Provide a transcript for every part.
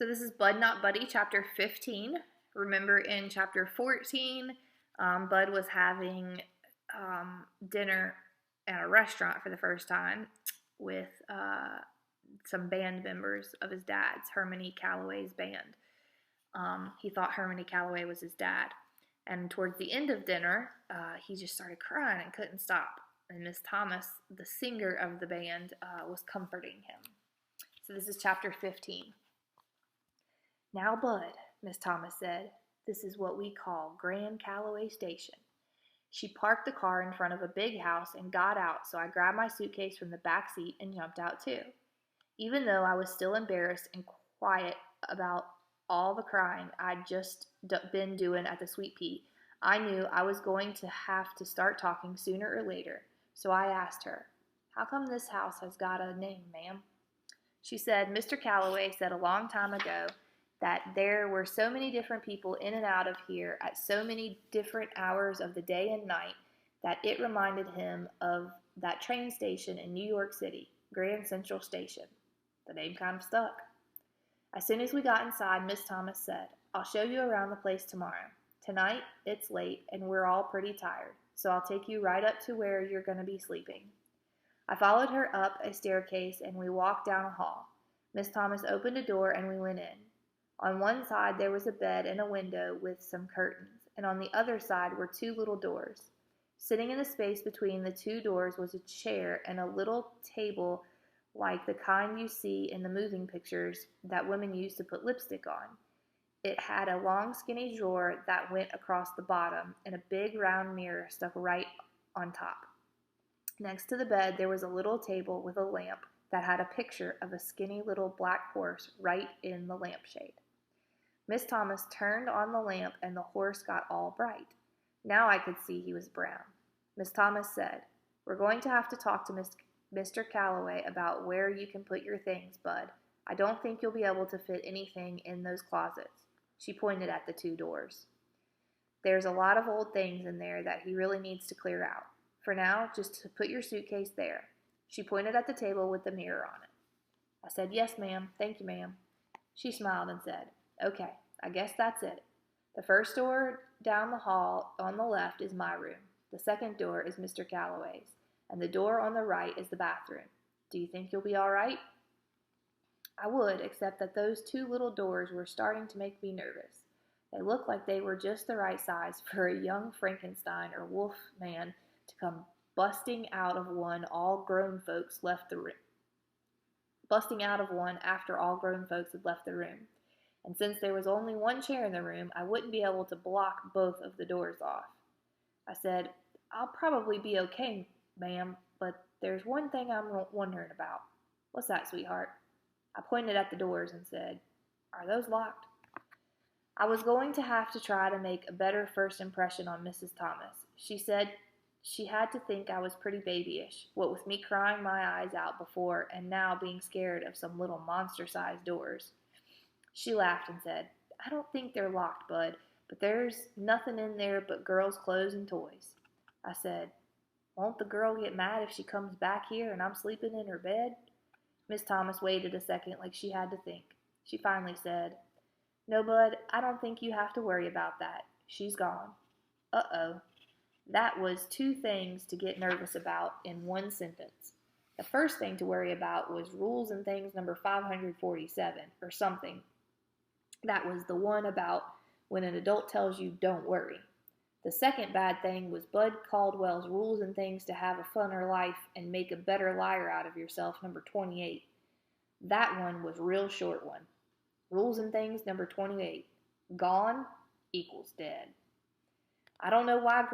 So this is Bud Not Buddy, chapter 15. Remember in chapter 14, Bud was having dinner at a restaurant for the first time with some band members of his dad's, Hermione Calloway's band. He thought Hermione Calloway was his dad. And towards the end of dinner, he just started crying and couldn't stop. And Miss Thomas, the singer of the band, was comforting him. So this is chapter 15. "Now, Bud," Miss Thomas said, "this is what we call Grand Calloway Station." She parked the car in front of a big house and got out, so I grabbed my suitcase from the back seat and jumped out too. Even though I was still embarrassed and quiet about all the crying I'd just been doing at the Sweet Pea, I knew I was going to have to start talking sooner or later, so I asked her, "How come this house has got a name, ma'am?" She said Mr. Calloway said a long time ago that there were so many different people in and out of here at so many different hours of the day and night that it reminded him of that train station in New York City, Grand Central Station. The name kind of stuck. As soon as we got inside, Miss Thomas said, "I'll show you around the place tomorrow. Tonight, it's late and we're all pretty tired, so I'll take you right up to where you're going to be sleeping." I followed her up a staircase and we walked down a hall. Miss Thomas opened a door and we went in. On one side there was a bed and a window with some curtains, and on the other side were two little doors. Sitting in the space between the two doors was a chair and a little table like the kind you see in the moving pictures that women use to put lipstick on. It had a long skinny drawer that went across the bottom and a big round mirror stuck right on top. Next to the bed there was a little table with a lamp that had a picture of a skinny little black horse right in the lampshade. Miss Thomas turned on the lamp and the horse got all bright. Now I could see he was brown. Miss Thomas said, "We're going to have to talk to Mr. Calloway about where you can put your things, Bud. I don't think you'll be able to fit anything in those closets." She pointed at the two doors. "There's a lot of old things in there that he really needs to clear out. For now, just to put your suitcase there." She pointed at the table with the mirror on it. I said, "Yes, ma'am. Thank you, ma'am." She smiled and said, "Okay, I guess that's it. The first door down the hall on the left is my room. The second door is Mr. Calloway's, and the door on the right is the bathroom. Do you think you'll be all right?" I would, except that those two little doors were starting to make me nervous. They looked like they were just the right size for a young Frankenstein or wolf man to come busting out of one after all grown folks had left the room. And since there was only one chair in the room, I wouldn't be able to block both of the doors off. I said, "I'll probably be okay, ma'am, but there's one thing I'm wondering about." "What's that, sweetheart?" I pointed at the doors and said, "Are those locked?" I was going to have to try to make a better first impression on Mrs. Thomas. She said she had to think I was pretty babyish, what with me crying my eyes out before and now being scared of some little monster-sized doors. She laughed and said, "I don't think they're locked, Bud, but there's nothing in there but girls' clothes and toys." I said, "Won't the girl get mad if she comes back here and I'm sleeping in her bed?" Miss Thomas waited a second like she had to think. She finally said, "No, Bud, I don't think you have to worry about that. She's gone." Uh-oh. That was two things to get nervous about in one sentence. The first thing to worry about was Rules and Things number 547 or something. That was the one about when an adult tells you don't worry. The second bad thing was Bud Caldwell's Rules and Things to have a funner life and make a better liar out of yourself number 28. That one was real short one. Rules and Things number 28. Gone equals dead. I don't know why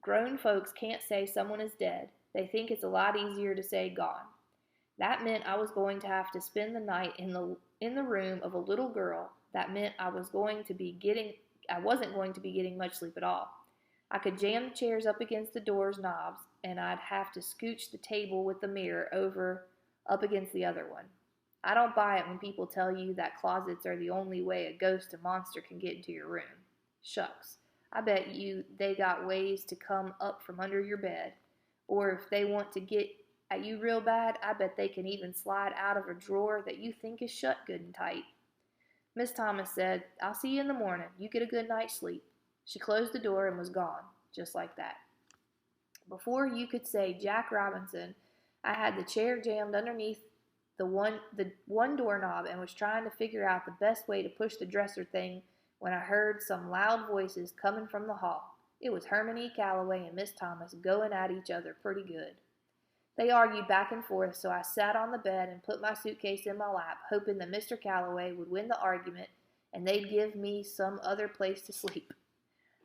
grown folks can't say someone is dead. They think it's a lot easier to say gone. That meant I was going to have to spend the night in the room of a little girl. That meant I wasn't going to be getting much sleep at all. I could jam the chairs up against the door's knobs, and I'd have to scooch the table with the mirror up against the other one. I don't buy it when people tell you that closets are the only way a ghost or monster can get into your room. Shucks. I bet you they got ways to come up from under your bed. Or if they want to get at you real bad, I bet they can even slide out of a drawer that you think is shut good and tight. Miss Thomas said, "I'll see you in the morning. You get a good night's sleep." She closed the door and was gone, just like that. Before you could say Jack Robinson, I had the chair jammed underneath the one doorknob and was trying to figure out the best way to push the dresser thing when I heard some loud voices coming from the hall. It was Herman E. Calloway and Miss Thomas going at each other pretty good. They argued back and forth, so I sat on the bed and put my suitcase in my lap, hoping that Mr. Calloway would win the argument and they'd give me some other place to sleep.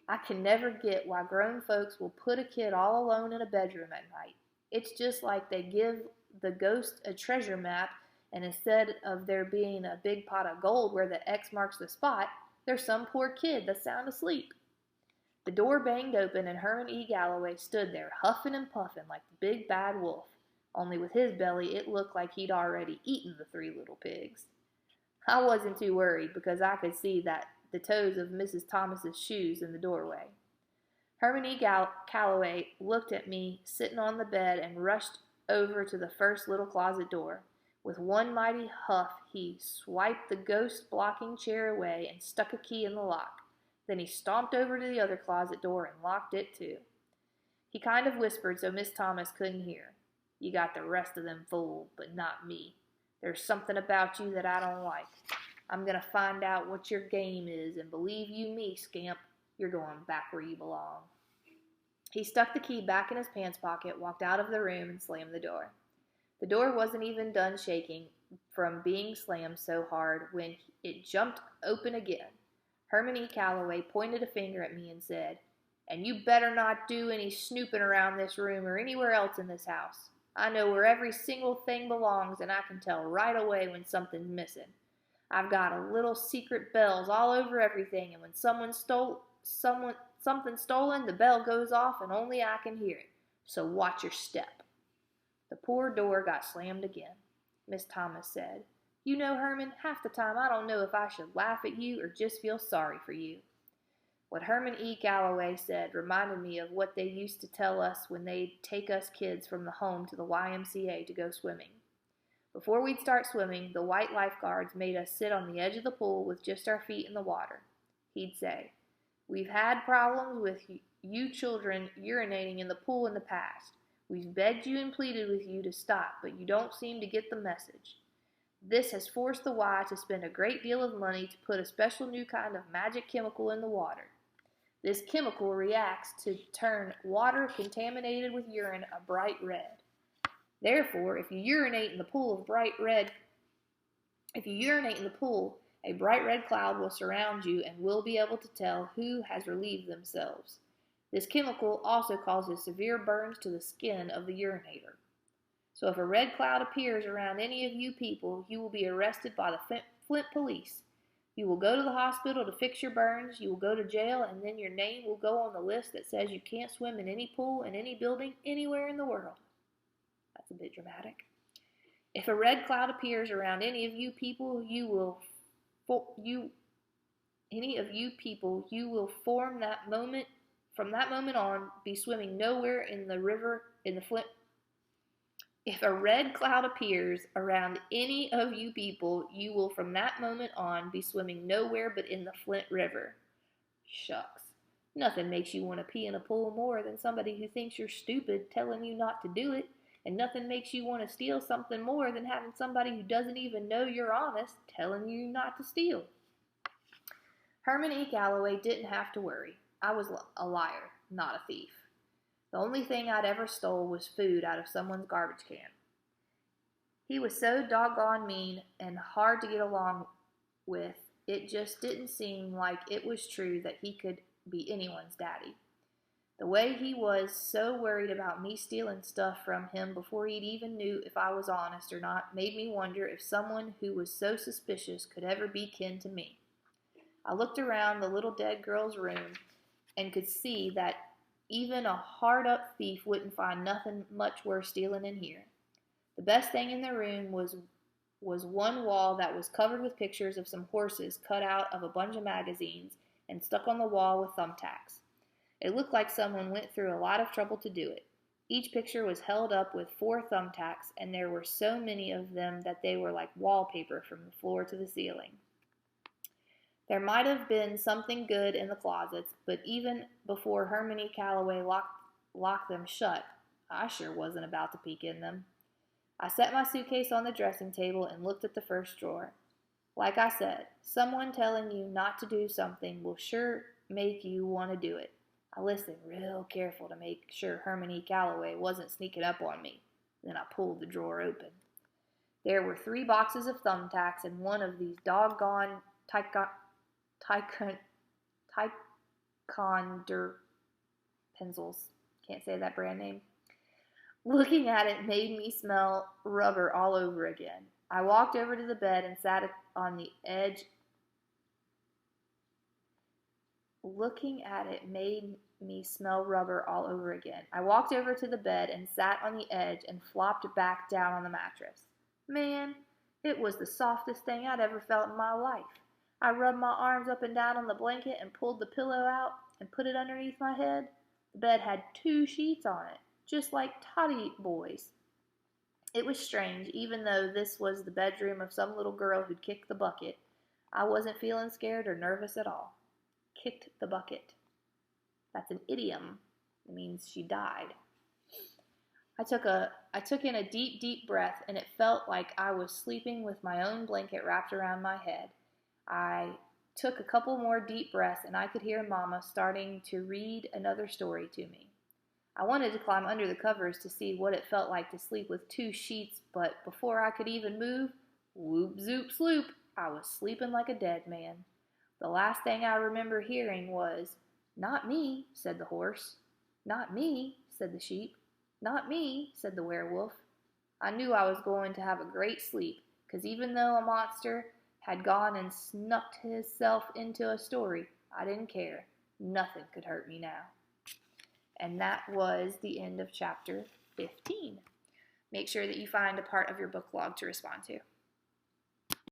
I can never get why grown folks will put a kid all alone in a bedroom at night. It's just like they give the ghost a treasure map, and instead of there being a big pot of gold where the X marks the spot, there's some poor kid that's sound asleep. The door banged open, and Herman E. Galloway stood there, huffing and puffing like the big bad wolf. Only with his belly, it looked like he'd already eaten the 3 little pigs. I wasn't too worried because I could see that the toes of Mrs. Thomas's shoes in the doorway. Herman E. Calloway looked at me sitting on the bed and rushed over to the first little closet door. With one mighty huff, he swiped the ghost-blocking chair away and stuck a key in the lock. Then he stomped over to the other closet door and locked it too. He kind of whispered so Miss Thomas couldn't hear. "You got the rest of them fooled, but not me. There's something about you that I don't like. I'm going to find out what your game is, and believe you me, scamp, you're going back where you belong." He stuck the key back in his pants pocket, walked out of the room, and slammed the door. The door wasn't even done shaking from being slammed so hard when it jumped open again. Herman E. Calloway pointed a finger at me and said, "And you better not do any snooping around this room or anywhere else in this house. I know where every single thing belongs, and I can tell right away when something's missing. I've got a little secret bells all over everything, and when something's stolen, the bell goes off and only I can hear it. So watch your step." The poor door got slammed again. Miss Thomas said, "You know, Herman, half the time I don't know if I should laugh at you or just feel sorry for you." What Herman E. Calloway said reminded me of what they used to tell us when they'd take us kids from the home to the YMCA to go swimming. Before we'd start swimming, the white lifeguards made us sit on the edge of the pool with just our feet in the water. He'd say, "We've had problems with you children urinating in the pool in the past. We've begged you and pleaded with you to stop, but you don't seem to get the message. This has forced the Y to spend a great deal of money to put a special new kind of magic chemical in the water. This chemical reacts to turn water contaminated with urine a bright red. Therefore, if you urinate in the pool, a bright red cloud will surround you and we'll be able to tell who has relieved themselves. This chemical also causes severe burns to the skin of the urinator. So if a red cloud appears around any of you people, you will be arrested by the Flint police. You will go to the hospital to fix your burns, you will go to jail, and then your name will go on the list that says you can't swim in any pool in any building anywhere in the world." That's a bit dramatic. "If a red cloud appears around any of you people, you will from that moment on be swimming nowhere in the river in the Flint. If a red cloud appears around any of you people, you will from that moment on be swimming nowhere but in the Flint River." Shucks. Nothing makes you want to pee in a pool more than somebody who thinks you're stupid telling you not to do it, and nothing makes you want to steal something more than having somebody who doesn't even know you're honest telling you not to steal. Herman E. Calloway didn't have to worry. I was a liar, not a thief. The only thing I'd ever stole was food out of someone's garbage can. He was so doggone mean and hard to get along with, it just didn't seem like it was true that he could be anyone's daddy. The way he was so worried about me stealing stuff from him before he'd even knew if I was honest or not made me wonder if someone who was so suspicious could ever be kin to me. I looked around the little dead girl's room and could see that even a hard-up thief wouldn't find nothing much worth stealing in here. The best thing in the room was one wall that was covered with pictures of some horses cut out of a bunch of magazines and stuck on the wall with thumbtacks. It looked like someone went through a lot of trouble to do it. Each picture was held up with 4 thumbtacks, and there were so many of them that they were like wallpaper from the floor to the ceiling. There might have been something good in the closets, but even before Hermione Calloway locked them shut, I sure wasn't about to peek in them. I set my suitcase on the dressing table and looked at the first drawer. Like I said, someone telling you not to do something will sure make you want to do it. I listened real careful to make sure Hermione Calloway wasn't sneaking up on me. Then I pulled the drawer open. There were 3 boxes of thumbtacks and one of these doggone Taekwondo pencils. Can't say that brand name. Looking at it made me smell rubber all over again. I walked over to the bed and sat on the edge. Looking at it made me smell rubber all over again. I walked over to the bed and sat on the edge and flopped back down on the mattress. Man, it was the softest thing I'd ever felt in my life. I rubbed my arms up and down on the blanket and pulled the pillow out and put it underneath my head. The bed had 2 sheets on it, just like Toddy boys. It was strange, even though this was the bedroom of some little girl who'd kicked the bucket. I wasn't feeling scared or nervous at all. Kicked the bucket. That's an idiom. It means she died. I took in a deep, deep breath, and it felt like I was sleeping with my own blanket wrapped around my head. I took a couple more deep breaths, and I could hear Mama starting to read another story to me. I wanted to climb under the covers to see what it felt like to sleep with 2 sheets, but before I could even move, whoop, zoop, sloop, I was sleeping like a dead man. The last thing I remember hearing was, "Not me," said the horse. "Not me," said the sheep. "Not me," said the werewolf. I knew I was going to have a great sleep, because even though a monster had gone and snuck himself into a story, I didn't care. Nothing could hurt me now. And that was the end of chapter 15. Make sure that you find a part of your book log to respond to.